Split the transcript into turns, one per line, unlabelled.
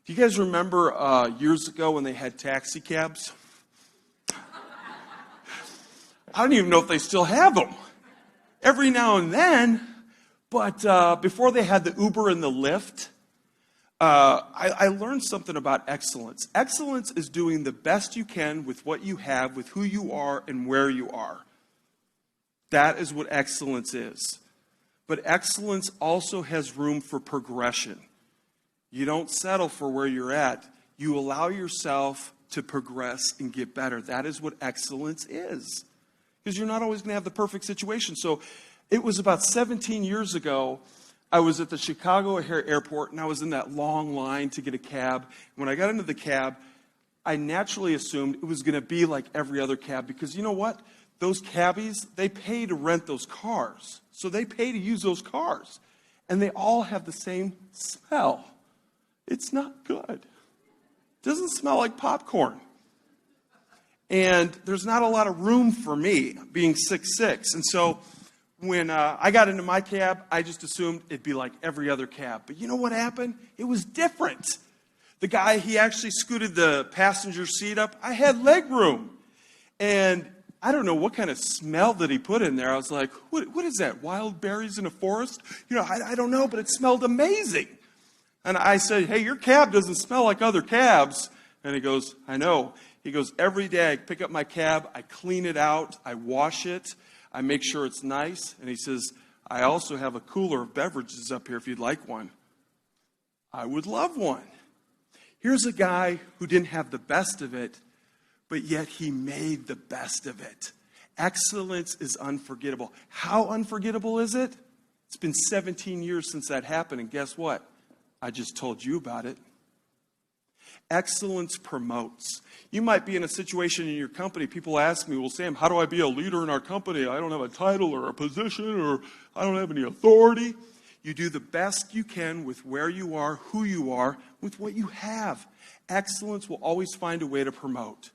Do you guys remember years ago when they had taxi cabs? I don't even know if they still have them. Every now and then, but before they had the Uber and the Lyft, I learned something about excellence. Excellence is doing the best you can with what you have, with who you are, and where you are. That is what excellence is. But excellence also has room for progression. You don't settle for where you're at. You allow yourself to progress and get better. That is what excellence is. Because you're not always going to have the perfect situation. So it was about 17 years ago, I was at the Chicago O'Hare Airport, and I was in that long line to get a cab. When I got into the cab, I naturally assumed it was going to be like every other cab. Because you know what? Those cabbies, they pay to rent those cars. So they pay to use those cars. And they all have the same smell. It's not good. It doesn't smell like popcorn. And there's not a lot of room for me, being 6'6". And so when I got into my cab, I just assumed it'd be like every other cab. But you know what happened? It was different. The guy, he actually scooted the passenger seat up. I had leg room. And I don't know what kind of smell that he put in there. I was like, what is that, wild berries in a forest? You know, I don't know, but it smelled amazing. And I said, hey, your cab doesn't smell like other cabs. And he goes, I know. He goes, every day I pick up my cab, I clean it out, I wash it, I make sure it's nice. And he says, I also have a cooler of beverages up here if you'd like one. I would love one. Here's a guy who didn't have the best of it, but yet he made the best of it. Excellence is unforgettable. How unforgettable is it? It's been 17 years since that happened, and guess what? I just told you about it. Excellence promotes. You might be in a situation in your company, people ask me, well, Sam, how do I be a leader in our company? I don't have a title or a position, or I don't have any authority. You do the best you can with where you are, who you are, with what you have. Excellence will always find a way to promote.